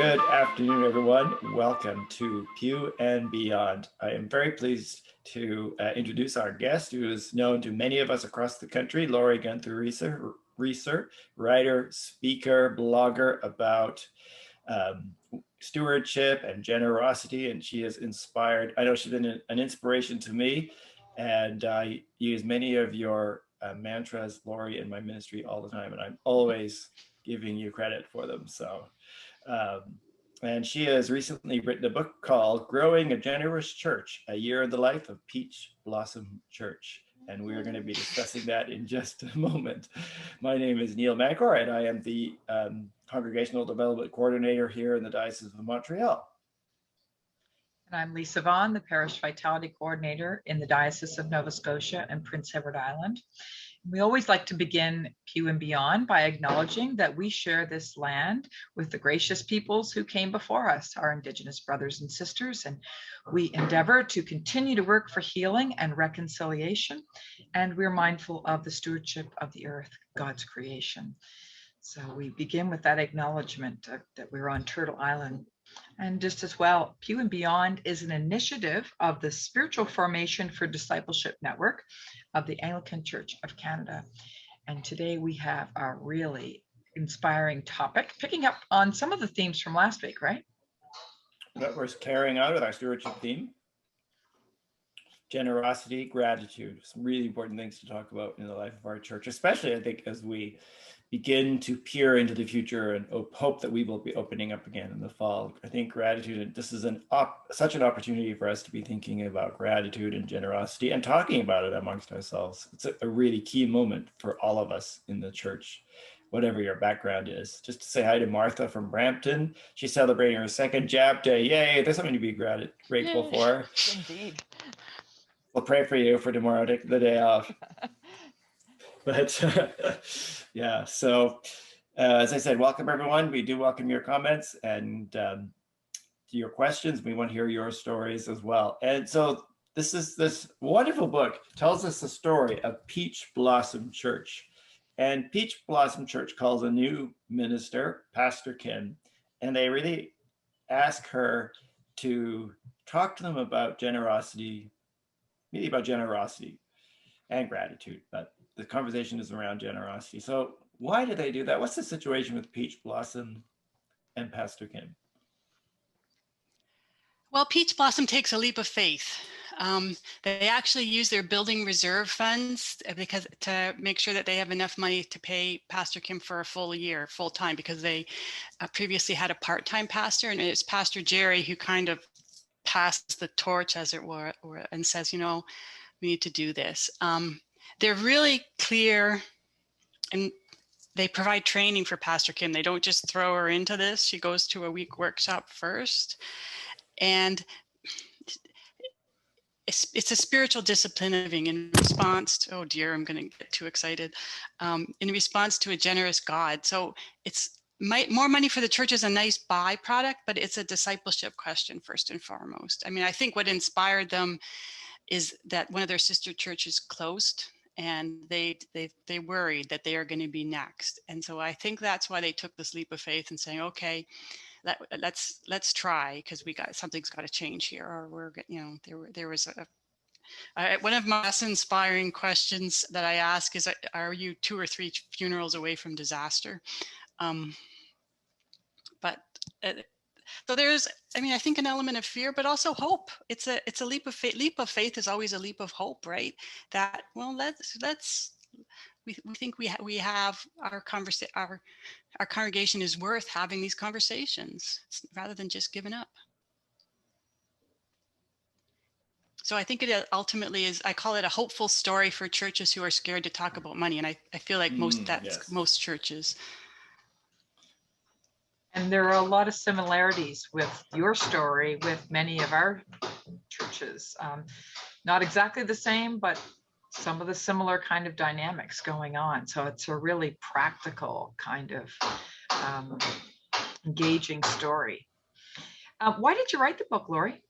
Good afternoon, everyone. Welcome to Pew and Beyond. I am very pleased to introduce our guest, who is known to many of us across the country, Guenther Reesor, writer, speaker, blogger about stewardship and generosity, and she has inspired. I know she's been an inspiration to me, and I use many of your mantras, Lori, in my ministry all the time, and I'm always giving you credit for them. So. And she has recently written a book called Growing a Generous Church, A Year in the Life of Peach Blossom Church. And we are going to be discussing that in just a moment. My name is Neil Mancor, and I am the Congregational Development Coordinator here in the Diocese of Montreal. And I'm Lisa Vaughn, the Parish Vitality Coordinator in the Diocese of Nova Scotia and Prince Edward Island. We always like to begin Pew and Beyond by acknowledging that we share this land with the gracious peoples who came before us, our Indigenous brothers and sisters, and we endeavor to continue to work for healing and reconciliation, and we're mindful of the stewardship of the earth, God's creation. So we begin with that acknowledgement that we're on Turtle Island. And just as well, Pew and Beyond is an initiative of the Spiritual Formation for Discipleship Network of the Anglican Church of Canada. And today we have a really inspiring topic, picking up on some of the themes from last week, right? That we're carrying out with our stewardship theme. Generosity, gratitude, some really important things to talk about in the life of our church, especially I think as we begin to peer into the future and hope that we will be opening up again in the fall. I think gratitude, and this is such an opportunity for us to be thinking about gratitude and generosity and talking about it amongst ourselves. It's a really key moment for all of us in the church, whatever your background is. Just to say hi to Martha from Brampton. She's celebrating her second jab day. Yay, there's something to be grateful for. Indeed. We'll pray for you for tomorrow, the day off. But yeah, so as I said, welcome everyone. We do welcome your comments and your questions. We want to hear your stories as well. And so this wonderful book tells us the story of Peach Blossom Church. And Peach Blossom Church calls a new minister, Pastor Kim, and they really ask her to talk to them about generosity, maybe about generosity and gratitude, but the conversation is around generosity. So why do they do that? What's the situation with Peach Blossom and Pastor Kim? Well, Peach Blossom takes a leap of faith. They actually use their building reserve funds because to make sure that they have enough money to pay Pastor Kim for a full year, full time, because they previously had a part-time pastor, and it's Pastor Jerry who kind of passed the torch, as it were, and says, you know, we need to do this. They're really clear, and they provide training for Pastor Kim. They don't just throw her into this. She goes to a week workshop first. And it's a spiritual discipline living in response to, oh dear, I'm going to get too excited, in response to a generous God. So it's more money for the church is a nice byproduct, but it's a discipleship question first and foremost. I mean, I think what inspired them is that one of their sister churches closed, and they worried that they are going to be next. And so I think that's why they took this leap of faith and saying, okay, let's try, because something's got to change here, or we're, you know, there was one of my less inspiring questions that I ask is, are you 2 or 3 funerals away from disaster? So there's, I mean, I think an element of fear, but also hope. It's a leap of faith. Leap of faith is always a leap of hope, right? That, well, we think we have our congregation is worth having these conversations rather than just giving up. So I think it ultimately is, I call it a hopeful story for churches who are scared to talk about money. And I feel like most churches. And there are a lot of similarities with your story with many of our churches. Not exactly the same, but some of the similar kind of dynamics going on. So it's a really practical kind of engaging story. Why did you write the book, Lori?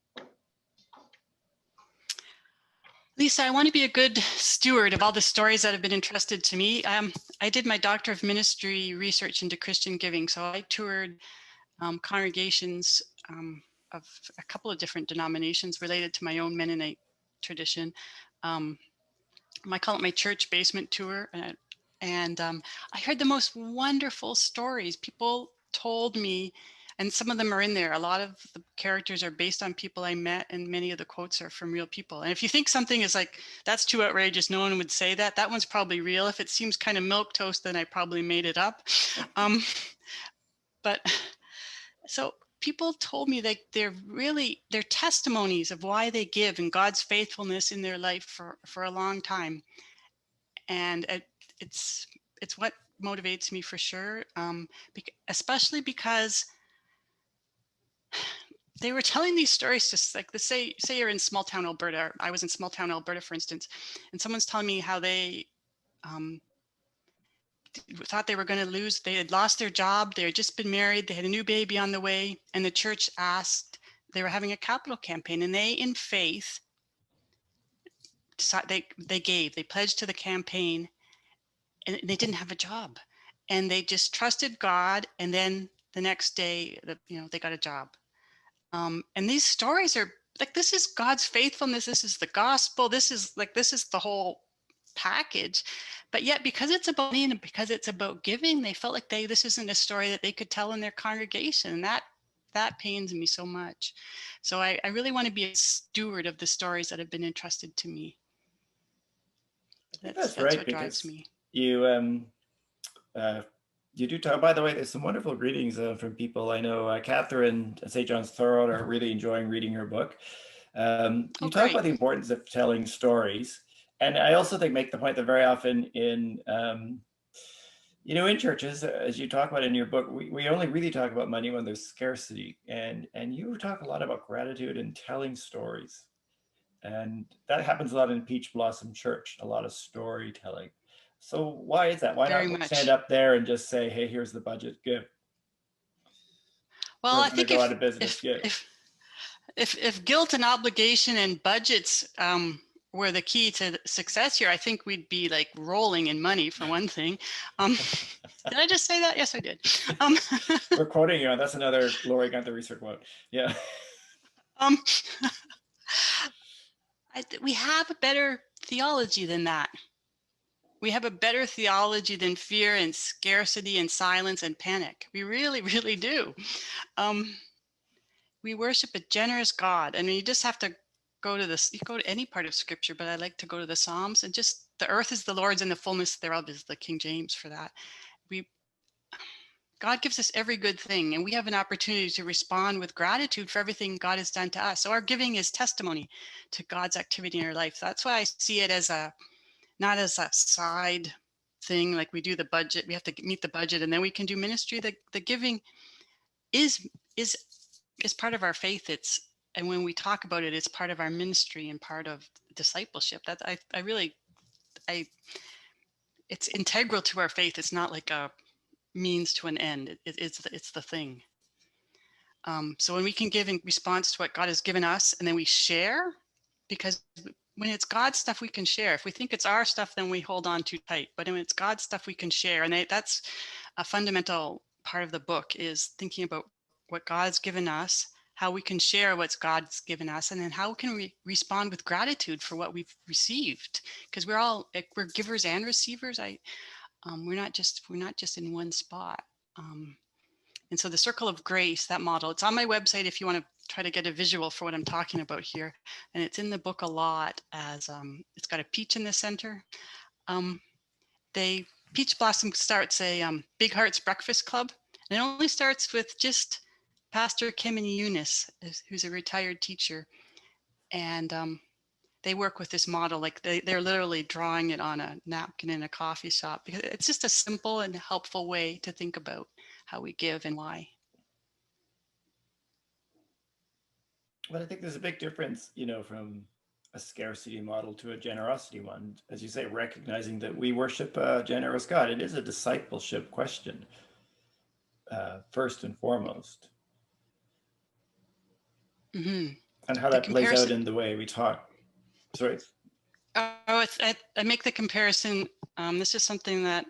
Lisa, I want to be a good steward of all the stories that have been entrusted to me. I did my Doctor of Ministry research into Christian giving. So I toured congregations of a couple of different denominations related to my own Mennonite tradition. I call it my church basement tour. And I heard the most wonderful stories. People told me, and some of them are in there. A lot of the characters are based on people I met, and many of the quotes are from real people. And if you think something is like, that's too outrageous, no one would say that, that one's probably real. If it seems kind of milquetoast, then I probably made it up. But so people told me that they're testimonies of why they give and God's faithfulness in their life for a long time. And it's what motivates me for sure, especially because they were telling these stories just like say you're in small town Alberta. I was in small town Alberta, for instance, and someone's telling me how they thought they were going to lose. They had lost their job. They had just been married. They had a new baby on the way. And the church asked, they were having a capital campaign, and they, in faith, decided, they pledged to the campaign, and they didn't have a job. And they just trusted God. And then the next day, they got a job. And these stories are like, this is God's faithfulness. This is the gospel. This is the whole package. But yet, because it's about money and because it's about giving, they felt like this isn't a story that they could tell in their congregation. And that pains me so much. So I really want to be a steward of the stories that have been entrusted to me. That's right, what drives me. You do talk, by the way, there's some wonderful greetings from people I know. Catherine at St. John's Thorold are really enjoying reading her book. You talk about the importance of telling stories. And I also think make the point that very often in churches, as you talk about in your book, we only really talk about money when there's scarcity. And you talk a lot about gratitude and telling stories. And that happens a lot in Peach Blossom Church, a lot of storytelling. So why is that? Why not stand up there and just say, hey, here's the budget, give? Well, I think go out of business, if guilt and obligation and budgets were the key to success here, I think we'd be like rolling in money, for one thing. Did I just say that? Yes, I did. We're quoting you. That's another Lori Guenther Reesor quote. Yeah. We have a better theology than that. We have a better theology than fear and scarcity and silence and panic. We really, really do. We worship a generous God. I mean, you just have to go to any part of scripture, but I like to go to the Psalms, and just the earth is the Lord's and the fullness thereof is the King James for that. God gives us every good thing, and we have an opportunity to respond with gratitude for everything God has done to us. So our giving is testimony to God's activity in our life. That's why I see it as not as a side thing, like we do the budget, we have to meet the budget, and then we can do ministry. The giving is part of our faith. And when we talk about it, it's part of our ministry and part of discipleship. That it's integral to our faith. It's not like a means to an end. It's the thing. So when we can give in response to what God has given us, and then we share, because when it's God's stuff, we can share. If we think it's our stuff, then we hold on too tight. But when it's God's stuff, we can share. And that's a fundamental part of the book, is thinking about what God's given us, how we can share what God's given us, and then how can we respond with gratitude for what we've received? Because we're givers and receivers. We're not just in one spot. And so the circle of grace, that model, it's on my website if you want to try to get a visual for what I'm talking about here. And it's in the book a lot, as it's got a peach in the center. Peach Blossom starts a Big Hearts Breakfast Club. And it only starts with just Pastor Kim and Eunice, who's a retired teacher. And they work with this model, like they're literally drawing it on a napkin in a coffee shop, because it's just a simple and helpful way to think about how we give and why. Well, I think there's a big difference, from a scarcity model to a generosity one. As you say, recognizing that we worship a generous God. It is a discipleship question, first and foremost. Mm-hmm. And how that plays out in the way we talk. Sorry. I make the comparison. This is something that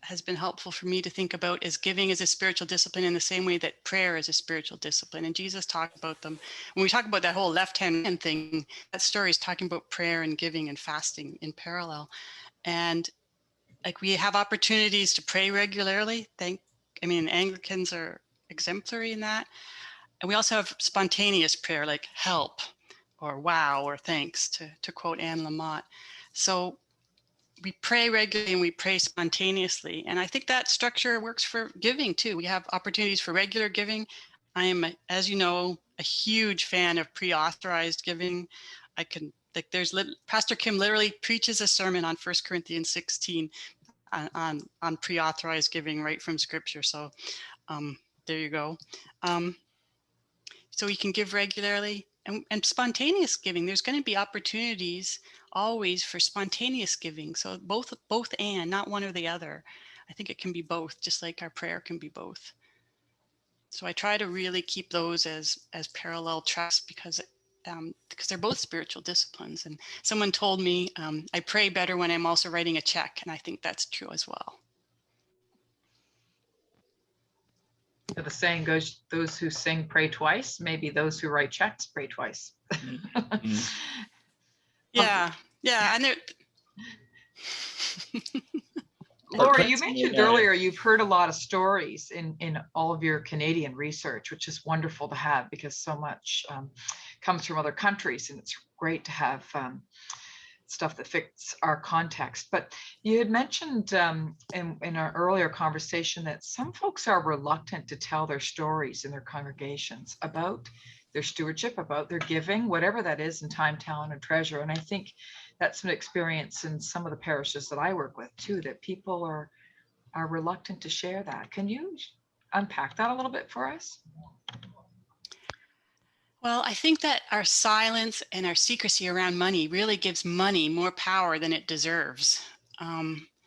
has been helpful for me to think about is giving as a spiritual discipline in the same way that prayer is a spiritual discipline. And Jesus talked about them. When we talk about that whole left hand thing, that story is talking about prayer and giving and fasting in parallel. And like we have opportunities to pray regularly. Anglicans are exemplary in that. And we also have spontaneous prayer like help or wow or thanks, to quote Anne Lamott. So we pray regularly and we pray spontaneously. And I think that structure works for giving too. We have opportunities for regular giving. I am, as you know, a huge fan of pre-authorized giving. Pastor Kim literally preaches a sermon on 1 Corinthians 16 on pre-authorized giving right from scripture. So there you go. So we can give regularly and spontaneous giving. There's going to be opportunities always for spontaneous giving. So both and, not one or the other. I think it can be both, just like our prayer can be both. So I try to really keep those as parallel tracks because they're both spiritual disciplines. And someone told me I pray better when I'm also writing a check, and I think that's true as well. So the saying goes, those who sing pray twice, maybe those who write checks pray twice. Yeah. And Laura, you mentioned earlier you've heard a lot of stories in all of your Canadian research, which is wonderful to have because so much comes from other countries, and it's great to have stuff that fits our context. But you had mentioned in our earlier conversation that some folks are reluctant to tell their stories in their congregations about their stewardship, about their giving, whatever that is, in time, talent, and treasure. And I think that's an experience in some of the parishes that I work with too, that people are reluctant to share that. Can you unpack that a little bit for us? Well, I think that our silence and our secrecy around money really gives money more power than it deserves.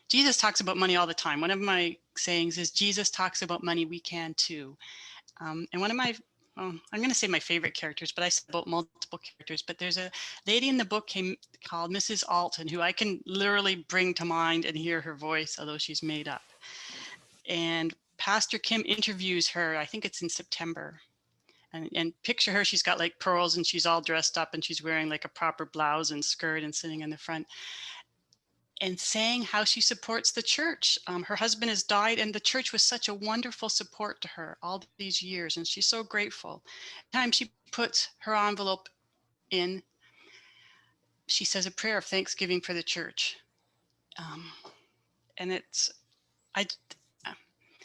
Jesus talks about money all the time. One of my sayings is, Jesus talks about money, we can too. And one of my, I'm going to say my favorite characters, but I said about multiple characters, but there's a lady in the book called Mrs. Alton, who I can literally bring to mind and hear her voice, although she's made up. And Pastor Kim interviews her, I think it's in September. And picture her, she's got like pearls and she's all dressed up and she's wearing like a proper blouse and skirt and sitting in the front and saying how she supports the church. Her husband has died and the church was such a wonderful support to her all these years. And she's so grateful. Every time she puts her envelope in, she says a prayer of thanksgiving for the church. And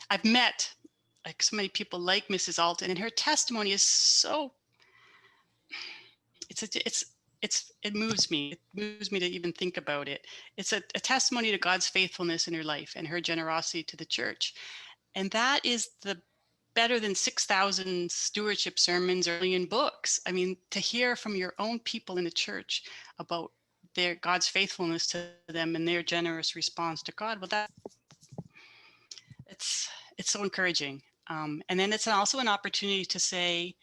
I've met like so many people like Mrs. Alton, and her testimony is so, it moves me. It moves me to even think about it. It's a testimony to God's faithfulness in her life and her generosity to the church. And that is better than 6,000 stewardship sermons or in books. I mean, to hear from your own people in the church about God's faithfulness to them and their generous response to God, well, it's so encouraging. And then it's also an opportunity to say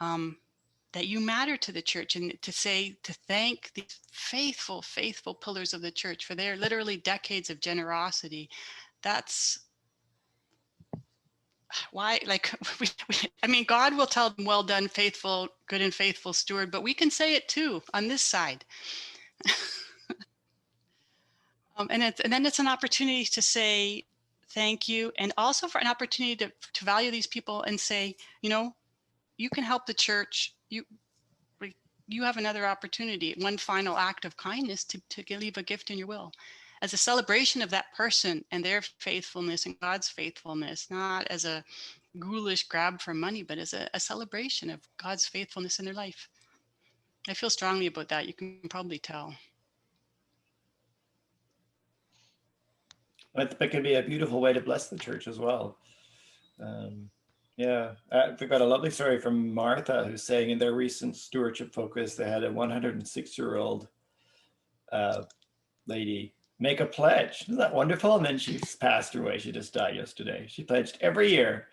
that you matter to the church, and to thank these faithful pillars of the church for their literally decades of generosity. That's why, like, God will tell them, well done, faithful, good and faithful steward, but we can say it too on this side. And then it's an opportunity to say thank you, and also for an opportunity to value these people and say, you can help the church. You have another opportunity, one final act of kindness to leave a gift in your will as a celebration of that person and their faithfulness and God's faithfulness, not as a ghoulish grab for money, but as a celebration of God's faithfulness in their life. I feel strongly about that. You can probably tell. But it can be a beautiful way to bless the church as well. We've got a lovely story from Martha, who's saying in their recent stewardship focus, they had a 106-year-old lady make a pledge. Isn't that wonderful? And then she's passed away. She just died yesterday. She pledged every year.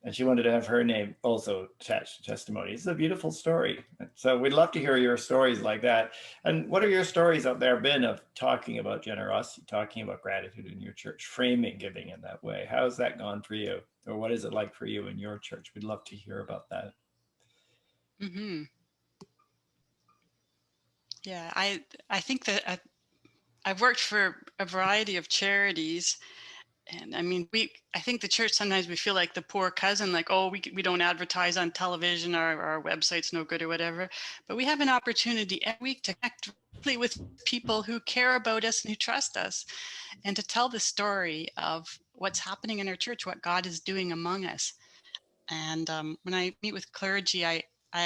and she wanted to have her name also attached to testimony. It's a beautiful story. So we'd love to hear your stories like that. And what are your stories out there been of talking about generosity, talking about gratitude in your church, framing giving in that way? How has that gone for you? Or what is it like for you in your church? We'd love to hear about that. Mm-hmm. Yeah, I think that I've worked for a variety of charities. And I mean, I think the church, sometimes we feel like the poor cousin, like, oh, we don't advertise on television, our website's no good or whatever. But we have an opportunity every week to connect directly with people who care about us and who trust us, and to tell the story of what's happening in our church, what God is doing among us. And when I meet with clergy, I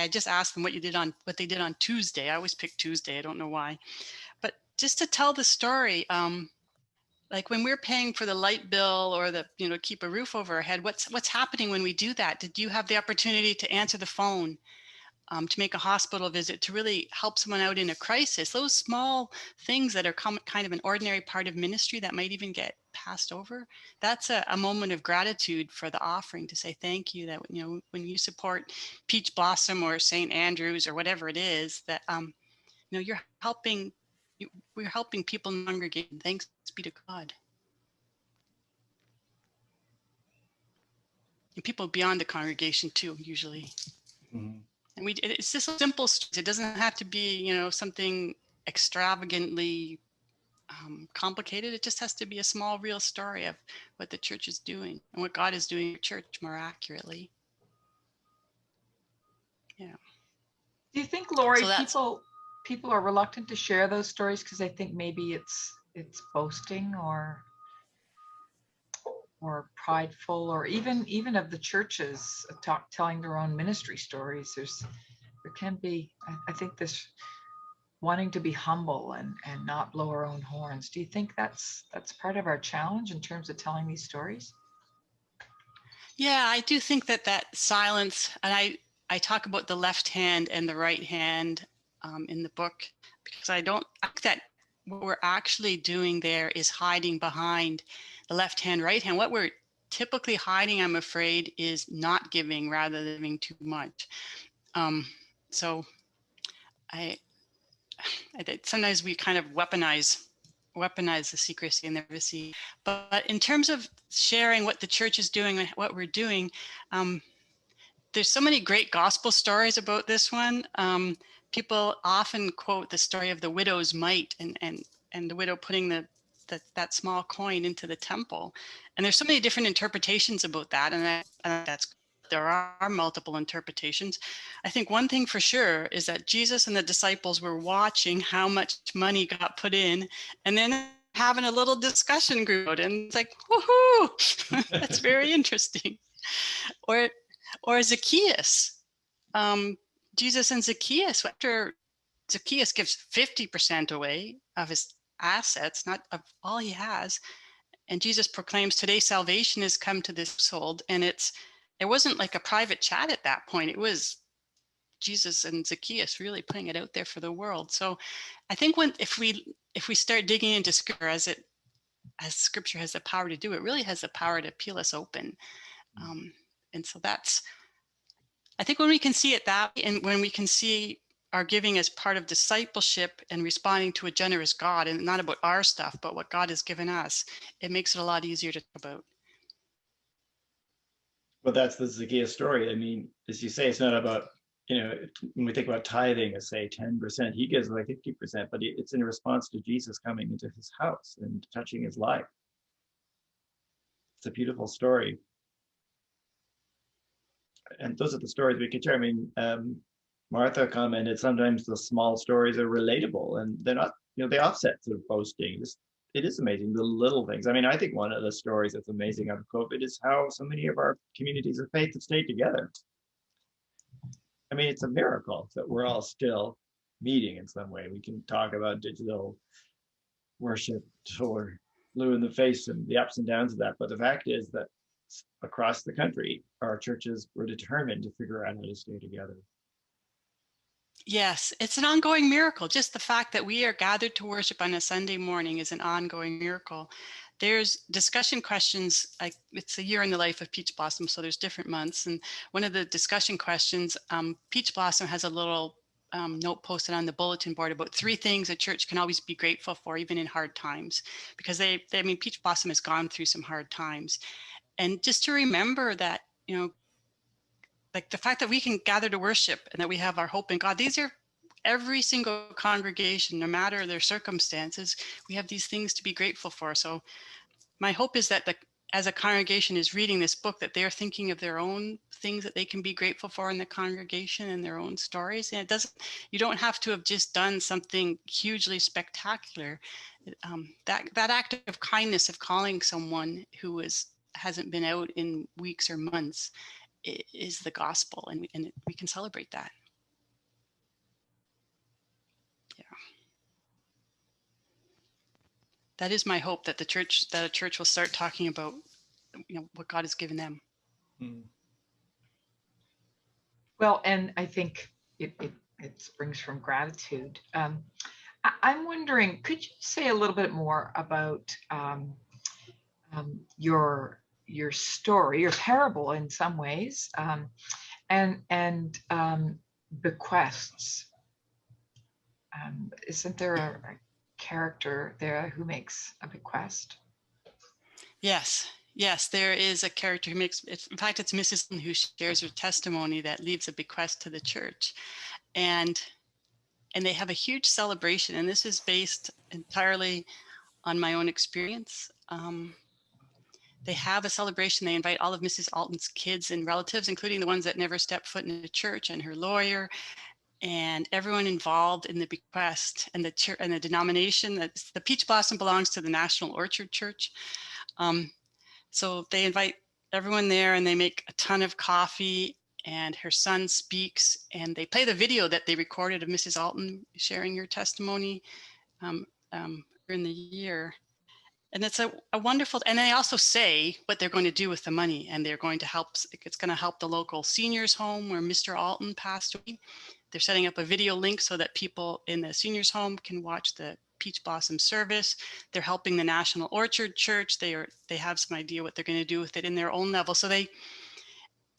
just ask them what they did on Tuesday. I always pick Tuesday. I don't know why, but just to tell the story. Like when we're paying for the light bill or keep a roof over our head, what's happening when we do that? Did you have the opportunity to answer the phone, to make a hospital visit, to really help someone out in a crisis? Those small things that are kind of an ordinary part of ministry that might even get passed over. That's a moment of gratitude for the offering, to say thank you, that, when you support Peach Blossom or St. Andrews or whatever it is, that, you're helping. We're helping people in the congregation. Thanks be to God. And people beyond the congregation too, usually. Mm-hmm. And it's just simple stories. It doesn't have to be, something extravagantly complicated. It just has to be a small, real story of what the church is doing and what God is doing in the church more accurately. Yeah. Do you think, Lori, So people are reluctant to share those stories because they think maybe it's boasting or prideful, or even of the churches telling their own ministry stories? There can be, I think, this wanting to be humble and not blow our own horns. Do you think that's part of our challenge in terms of telling these stories? Yeah, I do think that silence, and I talk about the left hand and the right hand in the book, because I think that what we're actually doing there is hiding behind the left hand, right hand. What we're typically hiding, I'm afraid, is not giving rather than giving too much. So I sometimes we kind of weaponize the secrecy and the privacy. But in terms of sharing what the church is doing and what we're doing, there's so many great gospel stories about this one. People often quote the story of the widow's mite and the widow putting that small coin into the temple. And there's so many different interpretations about that. And there are multiple interpretations. I think one thing for sure is that Jesus and the disciples were watching how much money got put in, and then having a little discussion group, and it's like, woohoo, that's very interesting. Or Zacchaeus, Jesus and Zacchaeus, after Zacchaeus gives 50% away of his assets, not of all he has, and Jesus proclaims, today salvation has come to this household. And it wasn't like a private chat at that point. It was Jesus and Zacchaeus really putting it out there for the world. So I think if we start digging into scripture, as scripture has the power to do, it really has the power to peel us open. And so I think when we can see it that way, and when we can see our giving as part of discipleship and responding to a generous God, and not about our stuff, but what God has given us, it makes it a lot easier to talk about. Well, that's the Zacchaeus story. I mean, as you say, it's not about, when we think about tithing, say 10%, he gives like 50%, but it's in response to Jesus coming into his house and touching his life. It's a beautiful story. And those are the stories we could share. I mean, Martha commented, sometimes the small stories are relatable and they're not, they offset sort of boasting. It is amazing, the little things. I mean, I think one of the stories that's amazing out of COVID is how so many of our communities of faith have stayed together. I mean, it's a miracle that we're all still meeting in some way. We can talk about digital worship or blue in the face and the ups and downs of that. But the fact is that across the country, our churches were determined to figure out how to stay together. Yes, it's an ongoing miracle. Just the fact that we are gathered to worship on a Sunday morning is an ongoing miracle. There's discussion questions. It's a year in the life of Peach Blossom, so there's different months. And one of the discussion questions, Peach Blossom has a little note posted on the bulletin board about 3 things a church can always be grateful for, even in hard times, because I mean, Peach Blossom has gone through some hard times. And just to remember that, like the fact that we can gather to worship and that we have our hope in God, these are every single congregation, no matter their circumstances, we have these things to be grateful for. So my hope is that as a congregation is reading this book, that they're thinking of their own things that they can be grateful for in the congregation and their own stories. And you don't have to have just done something hugely spectacular. That act of kindness of calling someone who hasn't been out in weeks or months is the gospel, and we can celebrate that. Yeah, that is my hope, that a church will start talking about what God has given them. Well, and I think it springs from gratitude. I'm wondering, could you say a little bit more about your story, your parable in some ways, and bequests? Isn't there a character there who makes a bequest? Yes, there is a character who makes it. In fact, it's Mrs. who shares her testimony that leaves a bequest to the church, and they have a huge celebration. And this is based entirely on my own experience. They have a celebration. They invite all of Mrs. Alton's kids and relatives, including the ones that never stepped foot in the church, and her lawyer, and everyone involved in the bequest, and the church and the denomination. The Peach Blossom belongs to the National Orchard Church. So they invite everyone there, and they make a ton of coffee, and her son speaks, and they play the video that they recorded of Mrs. Alton sharing her testimony during the year. And it's a wonderful, and they also say what they're going to do with the money, and it's going to help the local seniors home where Mr. Alton passed away. They're setting up a video link so that people in the seniors home can watch the Peach Blossom service. They're helping the National Orchard Church. They have some idea what they're going to do with it in their own level. So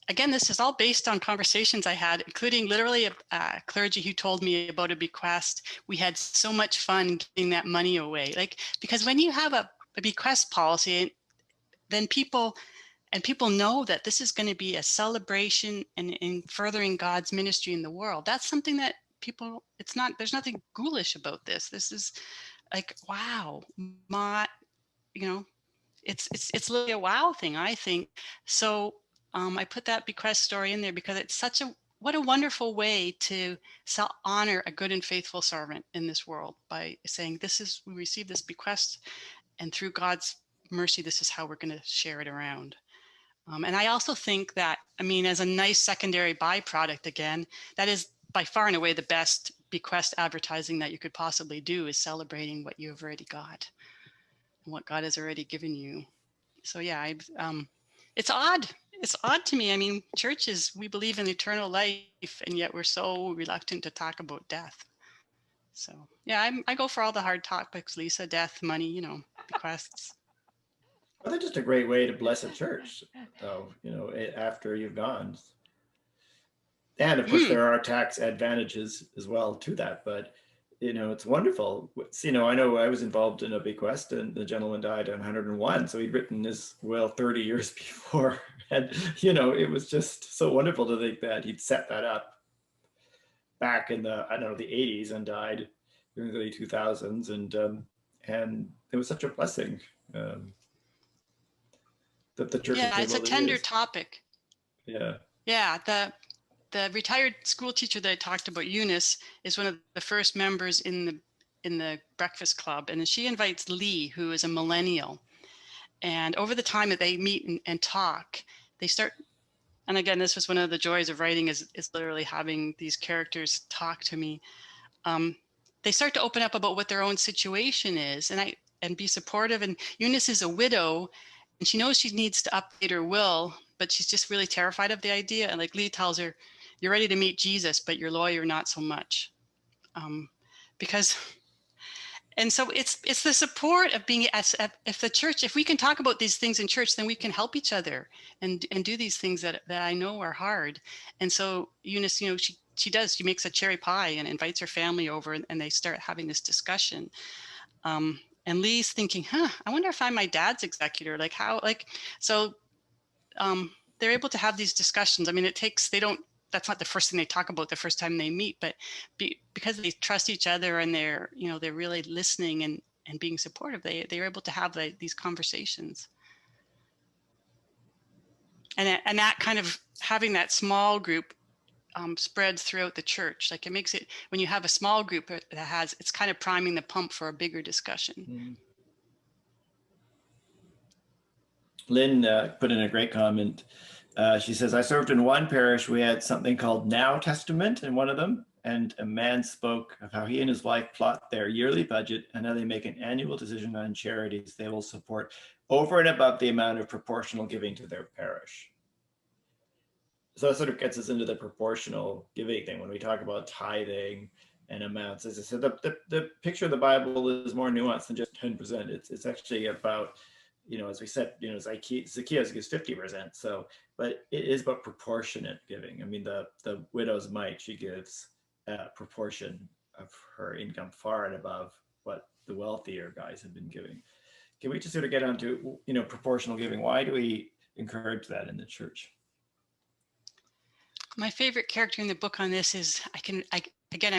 again, this is all based on conversations I had, including literally a clergy who told me about a bequest. We had so much fun giving that money away. Because when you have a bequest policy, then people know that this is going to be a celebration and in furthering God's ministry in the world. That's something that there's nothing ghoulish about this. This is like, wow, it's literally a wow thing, I think. So I put that bequest story in there because it's what a wonderful way to honor a good and faithful servant in this world by saying, we received this bequest, and through God's mercy, this is how we're going to share it around. And I also think that, as a nice secondary byproduct, again, that is by far and away the best bequest advertising that you could possibly do, is celebrating what you've already got and what God has already given you. So yeah, it's odd. It's odd to me. Churches, we believe in eternal life, and yet we're so reluctant to talk about death. So yeah, I go for all the hard topics, Lisa: death, money, bequests. Well, they're just a great way to bless a church, though, after you've gone. And of course, there are tax advantages as well to that, but it's wonderful. I know I was involved in a bequest, and the gentleman died at 101, so he'd written his will 30 years before, and it was just so wonderful to think that he'd set that up back in the 80s and died during the early 2000s, and it was such a blessing that the church. Yeah, it's a tender topic. Yeah. Yeah, the retired school teacher that I talked about, Eunice, is one of the first members in the Breakfast Club, and she invites Lee, who is a millennial. And over the time that they meet and talk, they start. And again, this was one of the joys of writing, is literally having these characters talk to me. They start to open up about what their own situation is, and be supportive. And Eunice is a widow, and she knows she needs to update her will, but she's just really terrified of the idea. And like Lee tells her, you're ready to meet Jesus, but your lawyer not so much. Because and so it's the support of being if the church, if we can talk about these things in church, then we can help each other and do these things that I know are hard. And so Eunice, she makes a cherry pie and invites her family over, and they start having this discussion. And Lee's thinking, I wonder if I'm my dad's executor, so they're able to have these discussions. I mean, that's not the first thing they talk about the first time they meet, but because they trust each other and they're really listening and being supportive, they're able to have these conversations. And that kind of having that small group spreads throughout the church. Like, it makes it, when you have a small group it's kind of priming the pump for a bigger discussion. Mm. Lynn put in a great comment. She says, I served in one parish. We had something called Now Testament in one of them. And a man spoke of how he and his wife plot their yearly budget and how they make an annual decision on charities they will support over and above the amount of proportional giving to their parish. So that sort of gets us into the proportional giving thing when we talk about tithing and amounts. As I said, the picture of the Bible is more nuanced than just 10%. It's actually about, as we said, Zacchaeus gives 50%. So, but it is about proportionate giving. I mean, the widow's mite, she gives a proportion of her income far and above what the wealthier guys have been giving. Can we just sort of get onto, proportional giving? Why do we encourage that in the church? My favorite character in the book on this is, I'm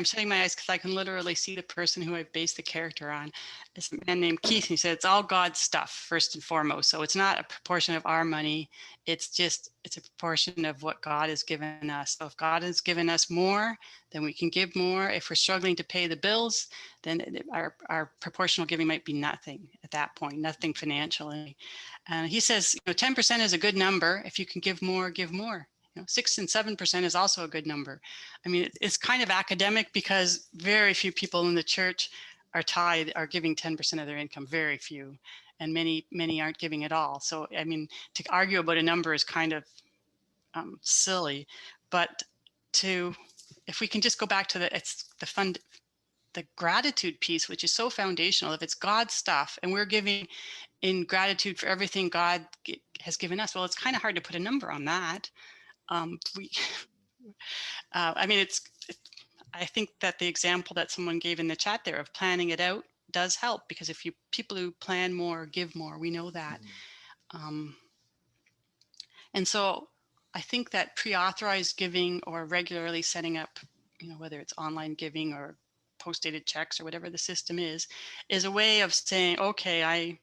shutting my eyes because I can literally see the person who I've based the character on. It's a man named Keith. He said, it's all God's stuff, first and foremost. So it's not a proportion of our money. It's a proportion of what God has given us. So if God has given us more, then we can give more. If we're struggling to pay the bills, then our proportional giving might be nothing at that point, nothing financially. And he says, 10% is a good number. If you can give more, give more. 6 and 7% is also a good number. I mean, it's kind of academic because very few people in the church are giving 10% of their income, very few, and many aren't giving at all. So, I mean, to argue about a number is kind of silly, but if we can just go back to the gratitude piece, which is so foundational. If it's God's stuff and we're giving in gratitude for everything God has given us, well, it's kind of hard to put a number on that. I think that the example that someone gave in the chat there of planning it out does help, because if people who plan more give more, we know that. And so I think that pre-authorized giving or regularly setting up, whether it's online giving or post-dated checks or whatever the system is a way of saying, okay, I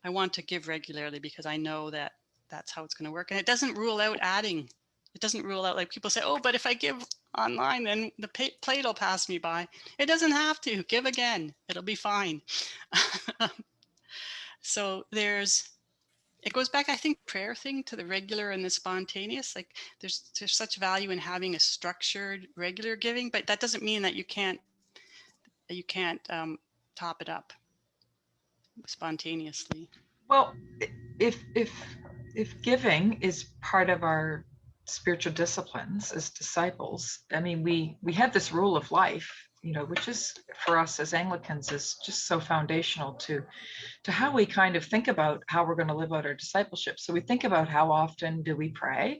want to give regularly because I know that that's how it's going to work. And it doesn't rule out adding. It doesn't rule out, like people say, oh, but if I give online, then the plate will pass me by. It doesn't have to. Give again. It'll be fine. So it goes back, I think, prayer thing to the regular and the spontaneous. Like there's such value in having a structured regular giving, but that doesn't mean that you can't top it up spontaneously. Well, if giving is part of our spiritual disciplines as disciples, I mean, we have this rule of life, which is for us as Anglicans is just so foundational to how we kind of think about how we're going to live out our discipleship. So we think about how often do we pray,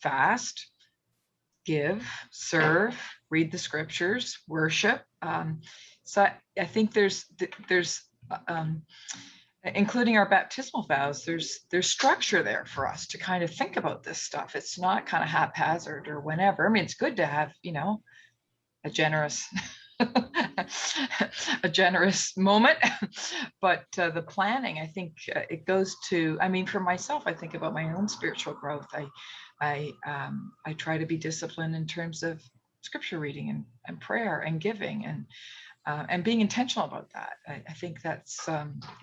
fast, give, serve, read the scriptures, worship. So I think there's including our baptismal vows, there's structure there for us to kind of think about this stuff. It's not kind of haphazard or whenever. I mean, it's good to have, a generous moment, but the planning, I think it goes to, I mean, for myself, I think about my own spiritual growth. I try to be disciplined in terms of scripture reading and prayer and giving and being intentional about that. I think that's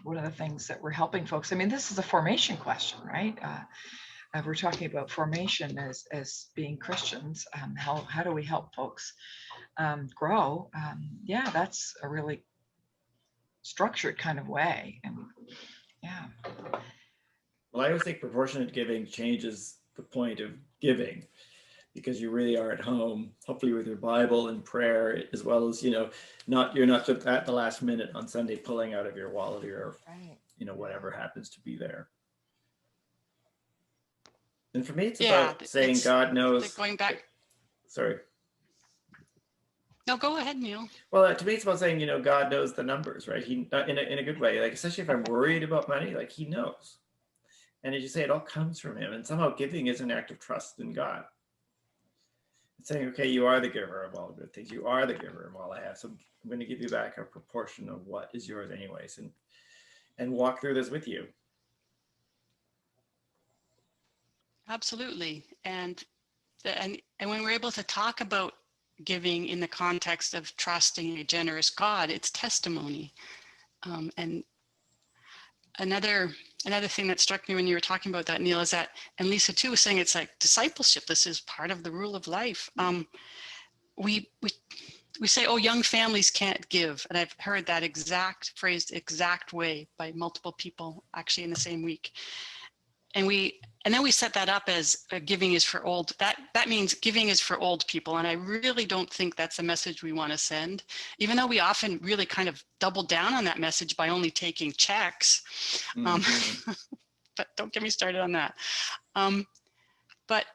one of the things that we're helping folks. I mean, this is a formation question, right? We're talking about formation as being Christians. How do we help folks grow? Yeah, that's a really structured kind of way. And yeah. Well, I always think proportionate giving changes the point of giving, because you really are at home, hopefully with your Bible and prayer, as well as, you're not just at the last minute on Sunday pulling out of your wallet or, Right. whatever happens to be there. And for me, it's Yeah, about saying God knows. like going back. Sorry. No, go ahead, Neil. Well, to me, it's about saying, God knows the numbers, right? He, in a good way, like, especially if I'm worried about money, like, he knows. And as you say, it all comes from him. And somehow giving is an act of trust in God. It's saying, okay, you are the giver of all good things. You are the giver of all I have. So I'm going to give you back a proportion of what is yours anyways, and walk through this with you. Absolutely. And when we're able to talk about giving in the context of trusting a generous God, it's testimony. And another thing that struck me when you were talking about that, Neil, is that, and Lisa too was saying, it's like discipleship. This is part of the rule of life. We say, oh, young families can't give. And I've heard that exact phrase, exact way by multiple people actually in the same week. And then we set that up as giving is for old. That means giving is for old people. And I really don't think that's a message we want to send, even though we often really kind of double down on that message by only taking checks. Mm-hmm. But don't get me started on that. But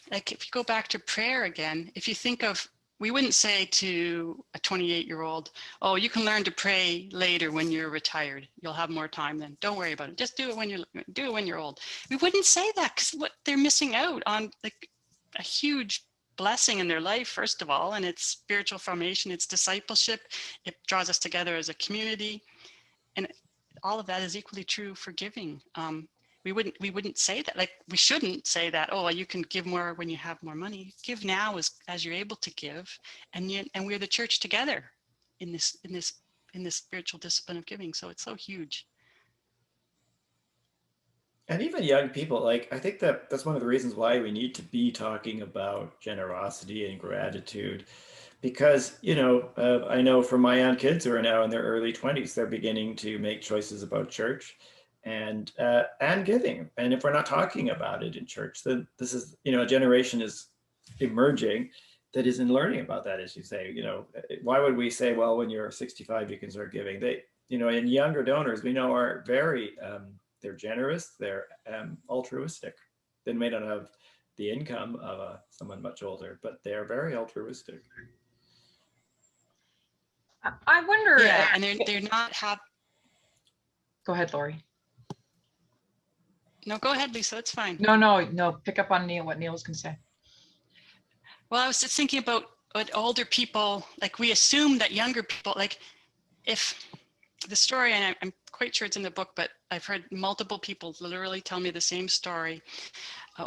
like, if you go back to prayer again, if you think of, we wouldn't say to a 28-year-old, oh, you can learn to pray later when you're retired. You'll have more time then. Don't worry about it. Just do it when you're old. We wouldn't say that, because what they're missing out on, like, a huge blessing in their life, first of all, and it's spiritual formation, it's discipleship. It draws us together as a community. And all of that is equally true for giving. We wouldn't say that, like, we shouldn't say that, oh, you can give more when you have more money. Give now as you're able to give, and we're the church together in this spiritual discipline of giving. So it's so huge. And even young people, like, I think that's one of the reasons why we need to be talking about generosity and gratitude, because, I know from my own kids who are now in their early 20s, they're beginning to make choices about church and giving. And if we're not talking about it in church, then this is, a generation is emerging that isn't learning about that, as you say. Why would we say, well, when you're 65, you can start giving? They, and younger donors, we know, are very, they're generous, they're altruistic. They may not have the income of someone much older, but they're very altruistic. I wonder. Yeah, and they're not have. Go ahead, Lori. No, go ahead, Lisa. That's fine. No. Pick up on Neil. What Neil was going to say. Well, I was just thinking about what older people, like, we assume that younger people, like, if the story, and I'm quite sure it's in the book, but I've heard multiple people literally tell me the same story,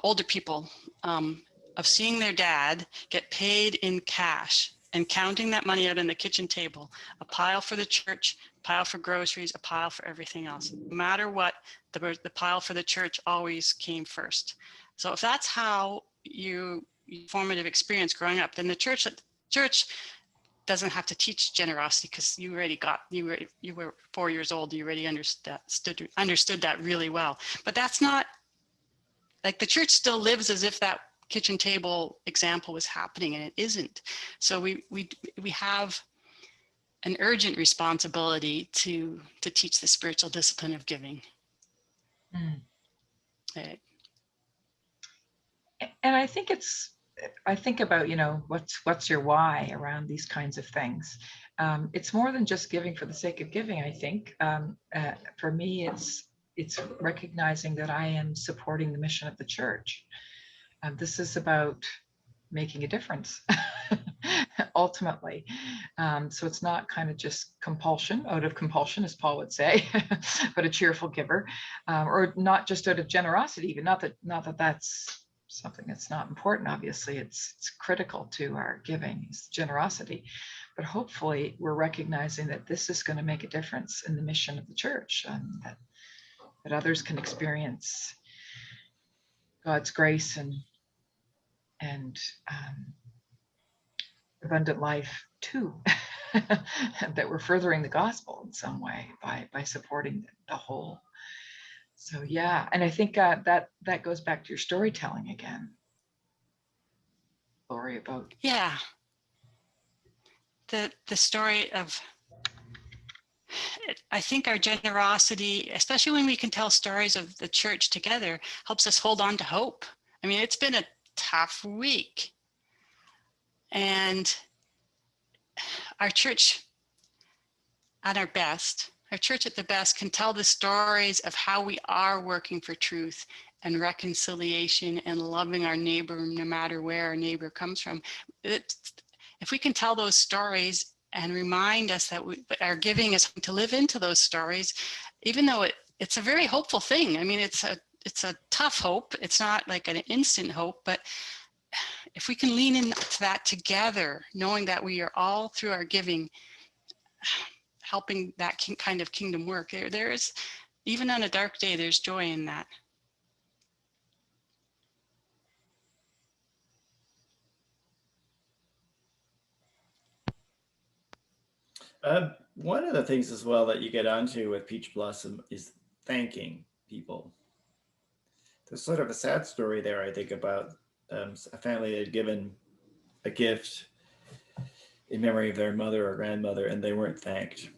older people, of seeing their dad get paid in cash and counting that money out on the kitchen table, a pile for the church, a pile for groceries, a pile for everything else. No matter what, the pile for the church always came first. So if that's how your formative experience growing up, then the church doesn't have to teach generosity, because you were 4 years old. You already understood that really well. But that's not, like, the church still lives as if that kitchen table example was happening, and it isn't. So we have an urgent responsibility to teach the spiritual discipline of giving. Right. And I think about, what's your why around these kinds of things. It's more than just giving for the sake of giving. I think for me, it's recognizing that I am supporting the mission of the church. This is about making a difference, ultimately. So it's not kind of just compulsion, out of compulsion, as Paul would say, but a cheerful giver, or not just out of generosity, even not that that's something that's not important. Obviously, it's critical to our giving, is generosity. But hopefully we're recognizing that this is going to make a difference in the mission of the church, that others can experience God's grace and abundant life too. That we're furthering the gospel in some way by supporting the whole. So yeah, and I think that goes back to your storytelling again, Lori, about Yeah. The story of, I think our generosity, especially when we can tell stories of the church together, helps us hold on to hope. I mean, it's been a tough week. And our church at our best, our church at the best can tell the stories of how we are working for truth and reconciliation and loving our neighbor no matter where our neighbor comes from. If we can tell those stories and remind us that our giving is to live into those stories, even though it's a very hopeful thing. I mean, it's a tough hope. It's not like an instant hope, but if we can lean into that together, knowing that we are all through our giving, helping that kind of kingdom work, there is, even on a dark day, there's joy in that. One of the things as well that you get onto with Peach Blossom is thanking people. There's sort of a sad story there, I think, about a family that had given a gift in memory of their mother or grandmother, and they weren't thanked.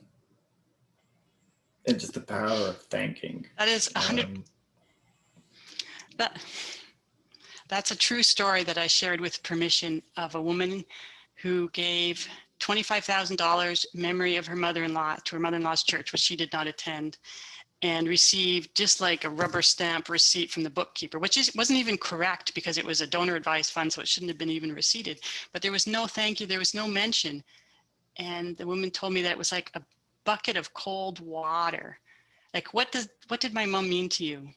And just the power of thanking. That is 100. That's a true story that I shared with permission, of a woman who gave $25,000 in memory of her mother-in-law to her mother-in-law's church, which she did not attend, and received just like a rubber stamp receipt from the bookkeeper, which wasn't even correct because it was a donor advised fund, so it shouldn't have been even receipted. But there was no thank you, there was no mention. And the woman told me that it was like a bucket of cold water. Like, what did my mom mean to you?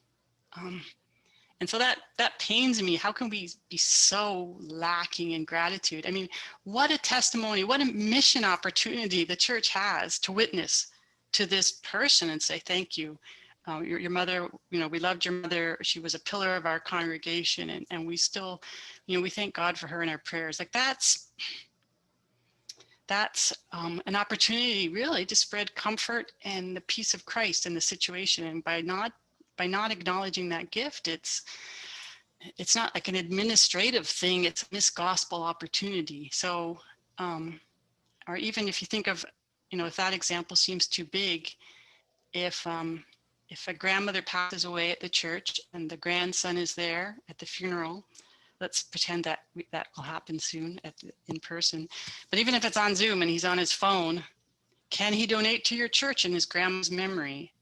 And so that pains me. How can we be so lacking in gratitude? I mean, what a testimony, what a mission opportunity the church has to witness to this person and say, thank you. Your mother, we loved your mother. She was a pillar of our congregation, and we still, we thank God for her in our prayers. Like that's an opportunity really to spread comfort and the peace of Christ in the situation. And by not acknowledging that gift, it's not like an administrative thing, it's a missed gospel opportunity. So, or even if you think of, if that example seems too big, if a grandmother passes away at the church and the grandson is there at the funeral, let's pretend that that will happen soon in person. But even if it's on Zoom and he's on his phone, can he donate to your church in his grandma's memory?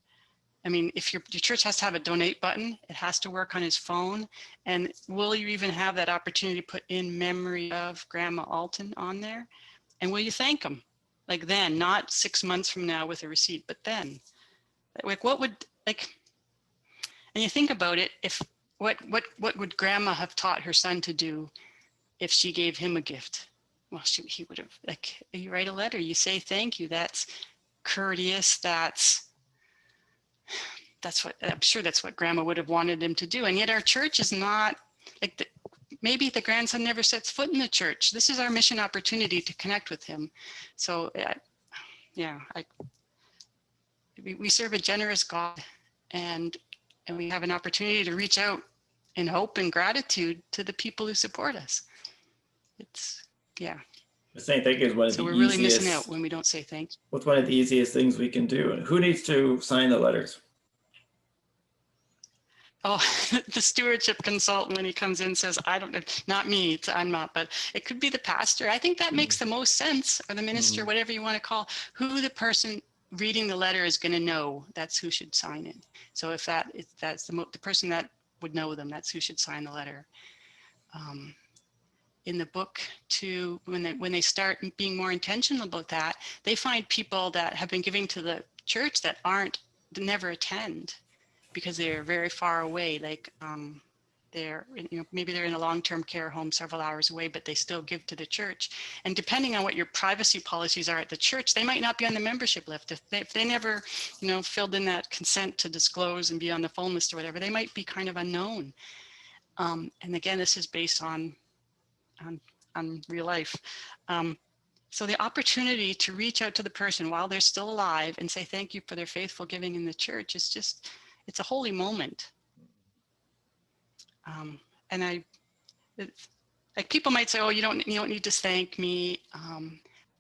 I mean, if your church has to have a donate button, it has to work on his phone. And will you even have that opportunity to put in memory of Grandma Alton on there? And will you thank him? Like then, not 6 months from now with a receipt, but then. Like what would, like, and you think about it, if what would Grandma have taught her son to do if she gave him a gift? Well, he would have, like, you write a letter, you say thank you. That's courteous. That's what, I'm sure that's what Grandma would have wanted him to do. And yet our church is not like, maybe the grandson never sets foot in the church. This is our mission opportunity to connect with him. So we serve a generous God, and we have an opportunity to reach out in hope and gratitude to the people who support us. Saying thank you is one of the easiest. So we're really missing out when we don't say thank you. What's one of the easiest things we can do? And who needs to sign the letters? Oh, the stewardship consultant, when he comes in, says, I don't know, not me, I'm not, but it could be the pastor. I think that makes the most sense, or the minister, whatever you want to call, who the person reading the letter is going to know. That's who should sign it. So if that's the person that would know them, that's who should sign the letter. In the book too, when they start being more intentional about that, they find people that have been giving to the church that never attend, because they're very far away. Like maybe they're in a long-term care home several hours away, but they still give to the church. And depending on what your privacy policies are at the church, they might not be on the membership list. If they never, filled in that consent to disclose and be on the phone list or whatever, they might be kind of unknown. And again, this is based on real life. So the opportunity to reach out to the person while they're still alive and say thank you for their faithful giving in the church is just, it's a holy moment. And like people might say, oh, you don't need to thank me.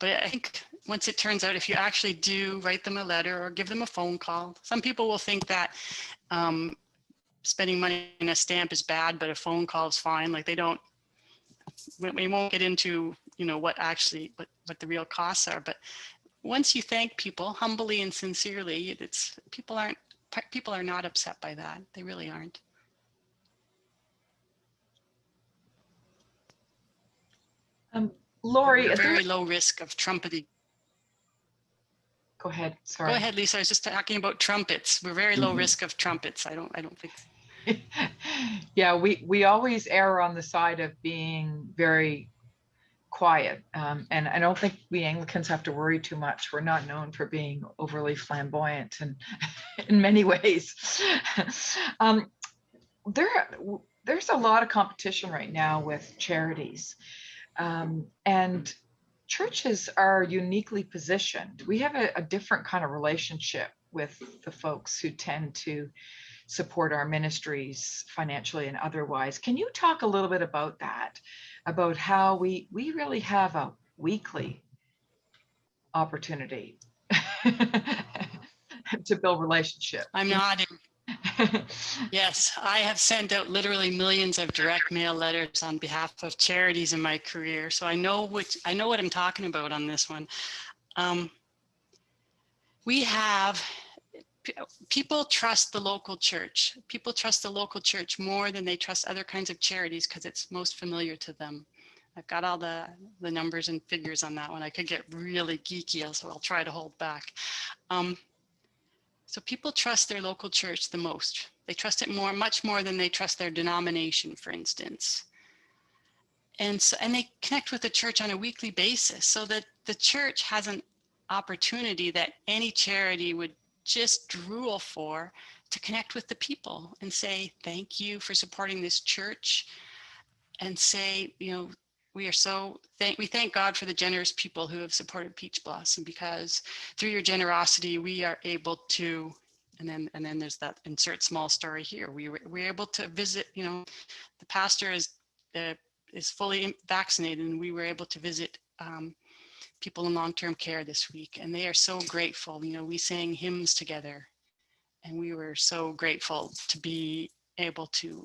But I think once it turns out, if you actually do write them a letter or give them a phone call, some people will think that spending money on a stamp is bad, but a phone call is fine. Like we won't get into, what the real costs are. But once you thank people humbly and sincerely, people are not upset by that. They really aren't. Lori, we're very low risk of trumpeting. Go ahead. Sorry. Go ahead, Lisa. I was just talking about trumpets. We're very low risk of trumpets. I don't think. Yeah, we always err on the side of being very quiet. And I don't think we Anglicans have to worry too much. We're not known for being overly flamboyant and in many ways. There's a lot of competition right now with charities. And churches are uniquely positioned. We have a different kind of relationship with the folks who tend to support our ministries financially and otherwise. Can you talk a little bit about that, about how we really have a weekly opportunity to build relationships? I'm nodding. Yes, I have sent out literally millions of direct mail letters on behalf of charities in my career, so I know what I'm talking about on this one. People trust the local church. People trust the local church more than they trust other kinds of charities because it's most familiar to them. I've got all the numbers and figures on that one. I could get really geeky, so I'll try to hold back. So people trust their local church the most. They trust it much more than they trust their denomination, for instance. And they connect with the church on a weekly basis, so that the church has an opportunity that any charity would just drool for, to connect with the people and say, thank you for supporting this church, and say, we thank God for the generous people who have supported Peach Blossom, because through your generosity, we are able to, and then there's that insert small story here. We're able to visit, the pastor is fully vaccinated, and we were able to visit people in long-term care this week, and they are so grateful. We sang hymns together, and we were so grateful to be able to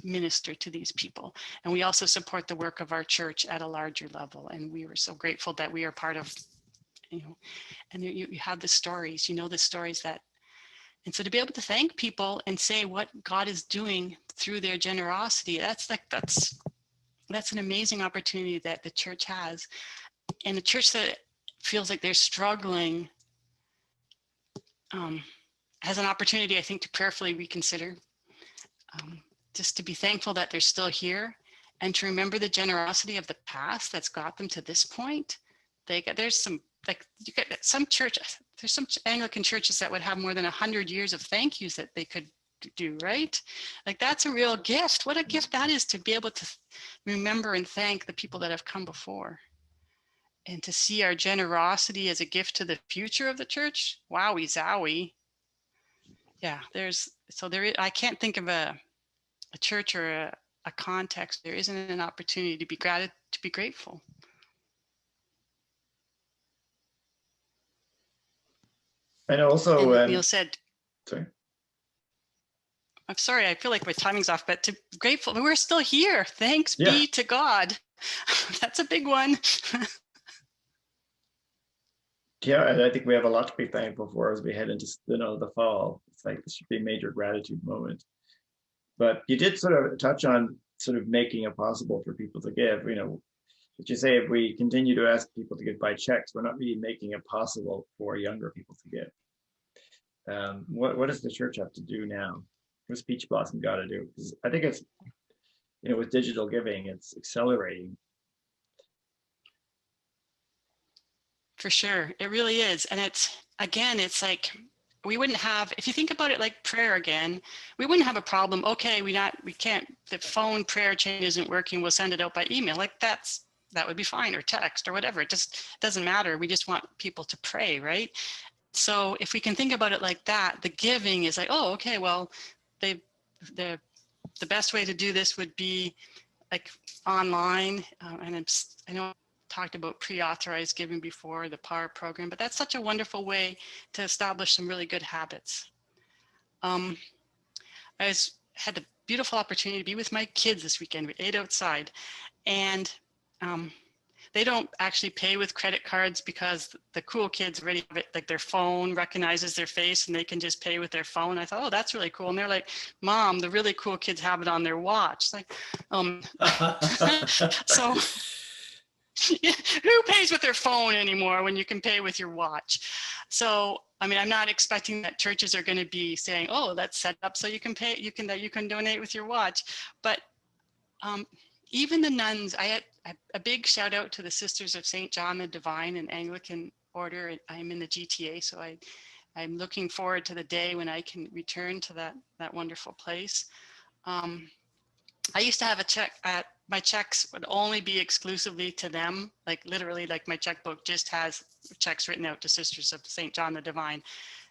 minister to these people. And we also support the work of our church at a larger level, and we were so grateful that we are part of, and you have the stories, the stories that, and so to be able to thank people and say what God is doing through their generosity, that's an amazing opportunity that the church has. And a church that feels like they're struggling has an opportunity, I think, to prayerfully reconsider, just to be thankful that they're still here, and to remember the generosity of the past that's got them to this point. There's some Anglican churches that would have more than 100 years of thank yous that they could do, right? Like, that's a real gift. What a gift that is, to be able to remember and thank the people that have come before. And to see our generosity as a gift to the future of the church. Wowie zowie. Yeah, I can't think of a church or a context. There isn't an opportunity to be grateful. And also, and Neil said, sorry. I'm sorry, I feel like my timing's off, but to grateful, we're still here. Thanks be to God. That's a big one. Yeah, and I think we have a lot to be thankful for as we head into the fall. It's like this should be a major gratitude moment. But you did sort of touch on sort of making it possible for people to give. But you say if we continue to ask people to give by checks, we're not really making it possible for younger people to give. What does the church have to do now? What's Peach Blossom got to do? Because I think it's, with digital giving, it's accelerating. For sure, it really is. And it's like, we wouldn't have, if you think about it like prayer again, we wouldn't have a problem. Okay, the phone prayer chain isn't working, we'll send it out by email. Like, that would be fine, or text or whatever. It just doesn't matter. We just want people to pray, right? So if we can think about it like that, the giving is like, oh, okay, well, the best way to do this would be like online. I know I talked about pre-authorized giving before, the PAR program, but that's such a wonderful way to establish some really good habits. I had the beautiful opportunity to be with my kids this weekend. We ate outside, and they don't actually pay with credit cards because the cool kids already have it, like their phone recognizes their face and they can just pay with their phone. I thought, oh, that's really cool. And they're like, Mom, the really cool kids have it on their watch. Like, so who pays with their phone anymore when you can pay with your watch? So, I mean, I'm not expecting that churches are going to be saying, oh, let's set up so you can pay, you can donate with your watch. But even the nuns, I had a big shout out to the Sisters of St. John the Divine and Anglican Order. I'm in the GTA, so I'm looking forward to the day when I can return to that wonderful place. I used to have a check my checks would only be exclusively to them. Like literally, like my checkbook just has checks written out to Sisters of St. John the Divine.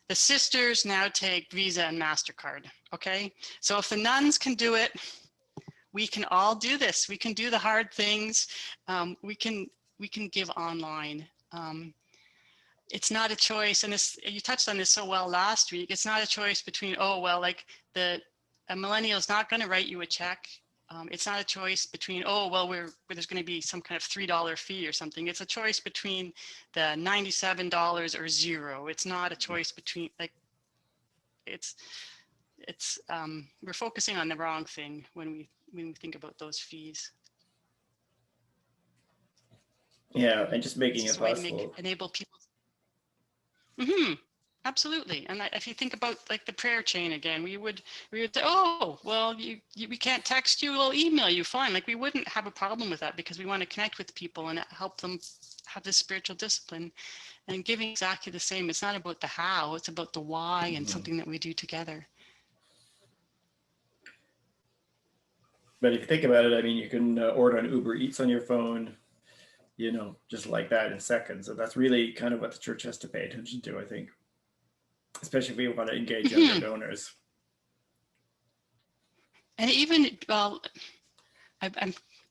The sisters now take Visa and MasterCard. Okay. So if the nuns can do it, we can all do this. We can do the hard things. We can give online. It's not a choice. And this, you touched on this so well last week. It's not a choice between, oh, well, like a millennial is not going to write you a check. It's not a choice between, oh, well, there's going to be some kind of $3 fee or something. It's a choice between the $97 or zero. It's not a choice between, like, we're focusing on the wrong thing when we think about those fees. Yeah, and just making it possible. Enable people. Absolutely. And if you think about like the prayer chain again, we would say, oh, well, we can't text you, we'll email you, fine. Like we wouldn't have a problem with that because we want to connect with people and help them have this spiritual discipline. And giving exactly the same. It's not about the how, it's about the why and something that we do together. But if you think about it, I mean, you can order an Uber Eats on your phone, you know, just like that in seconds. So that's really kind of what the church has to pay attention to, I think, especially if we want to engage younger donors. And even, well,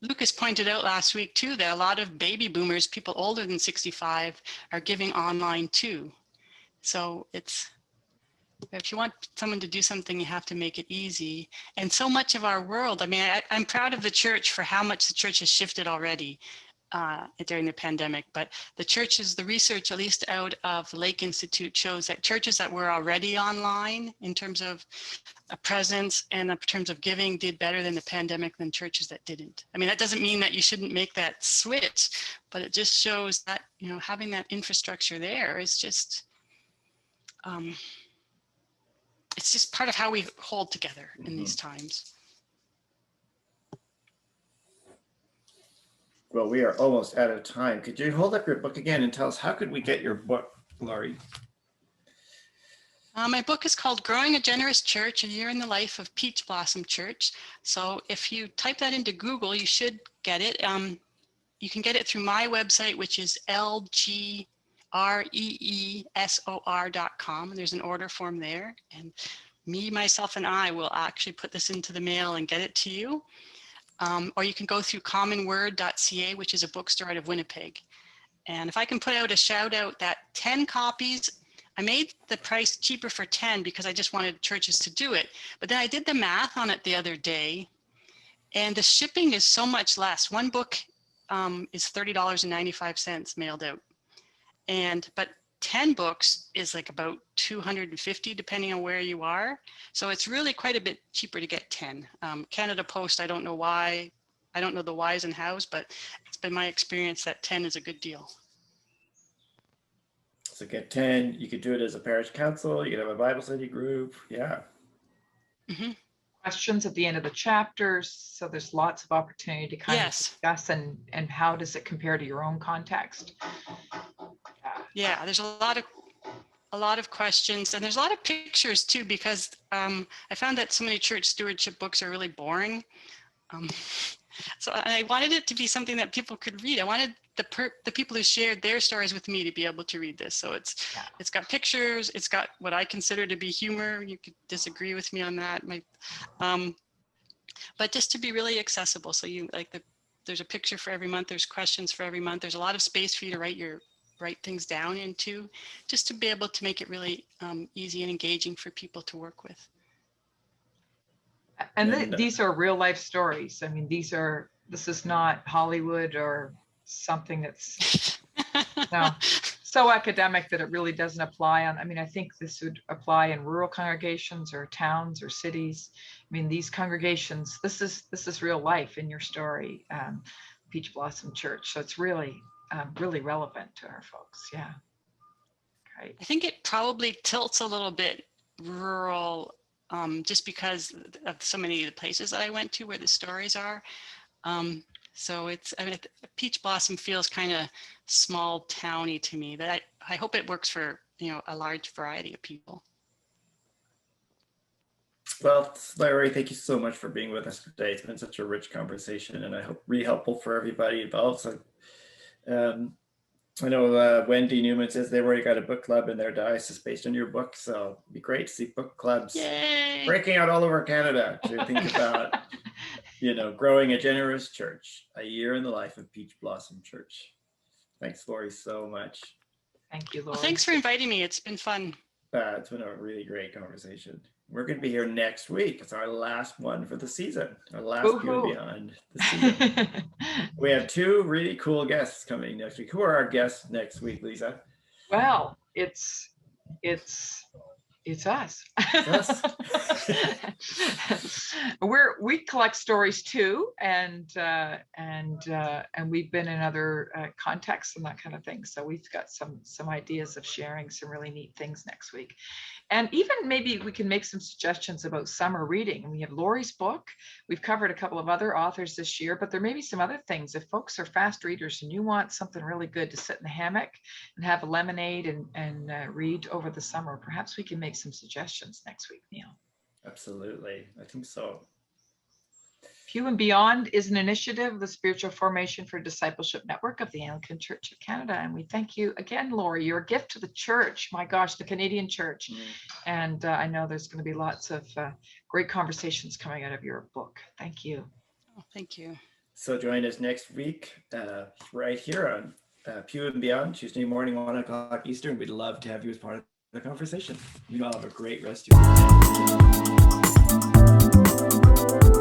Lucas pointed out last week too, that a lot of baby boomers, people older than 65, are giving online too. So if you want someone to do something, you have to make it easy. And so much of our world, I mean, I'm proud of the church for how much the church has shifted already during the pandemic, but the research, at least out of the Lake Institute, shows that churches that were already online in terms of a presence and in terms of giving did better than the pandemic than churches that didn't. I mean, that doesn't mean that you shouldn't make that switch, but it just shows that, you know, having that infrastructure there is just, it's just part of how we hold together in these times. Well, we are almost out of time. Could you hold up your book again and tell us, how could we get your book, Laurie? My book is called Growing a Generous Church, A Year in the Life of Peach Blossom Church. So if you type that into Google, you should get it. You can get it through my website, which is lgreesor.com. There's an order form there. And me, myself, and I will actually put this into the mail and get it to you. Or you can go through commonword.ca, which is a bookstore out of Winnipeg. And if I can put out a shout out that 10 copies, I made the price cheaper for 10 because I just wanted churches to do it. But then I did the math on it the other day, and the shipping is so much less. One book is $30.95 mailed out. But 10 books is like about $250 depending on where you are. So it's really quite a bit cheaper to get 10. Canada Post, I don't know why. I don't know the whys and hows, but it's been my experience that 10 is a good deal. So get 10, you could do it as a parish council, you could have a Bible study group. Yeah. Questions at the end of the chapters. So there's lots of opportunity to kind of discuss and how does it compare to your own context? Yeah, there's a lot of questions, and there's a lot of pictures too, because I found that so many church stewardship books are really boring. So I wanted it to be something that people could read. I wanted the people who shared their stories with me to be able to read this. So it's got pictures. It's got what I consider to be humor. You could disagree with me on that. But just to be really accessible. So there's a picture for every month. There's questions for every month. There's a lot of space for you to write things down into, just to be able to make it really easy and engaging for people to work with. And these are real life stories. I mean, this is not Hollywood or something that's so academic that it really doesn't apply on. I mean, I think this would apply in rural congregations or towns or cities. I mean, these congregations, this is real life in your story, Peach Blossom Church. So it's really, really relevant to our folks. Yeah. Great. I think it probably tilts a little bit rural, just because of so many of the places that I went to where the stories are. So Peach Blossom feels kind of small towny to me, but I hope it works for, a large variety of people. Well, Larry, thank you so much for being with us today. It's been such a rich conversation, and I hope really helpful for everybody involved. So, I know Wendy Newman says they've already got a book club in their diocese based on your book. So it'd be great to see book clubs breaking out all over Canada to think about, growing a generous church, a year in the life of Peach Blossom Church. Thanks, Lori, so much. Thank you, Lori. Well, thanks for inviting me. It's been fun. It's been a really great conversation. We're going to be here next week. It's our last one for the season, our last Pew and Beyond the season. We have two really cool guests coming next week. Who are our guests next week, Lisa? Well, it's us. It's us. We collect stories too, and we've been in other contexts and that kind of thing. So we've got some ideas of sharing some really neat things next week, and even maybe we can make some suggestions about summer reading. And we have Lori's book. We've covered a couple of other authors this year, but there may be some other things. If folks are fast readers and you want something really good to sit in the hammock and have a lemonade and read over the summer, perhaps we can make some suggestions next week, Neil. Absolutely. I think so. Pew and Beyond is an initiative of the Spiritual Formation for Discipleship Network of the Anglican Church of Canada. And we thank you again, Lori. You're a gift to the church. My gosh, the Canadian church. And I know there's going to be lots of great conversations coming out of your book. Thank you. Oh, thank you. So join us next week right here on Pew and Beyond, Tuesday morning, 1 o'clock Eastern. We'd love to have you as part of the conversation. You all have a great rest of your day.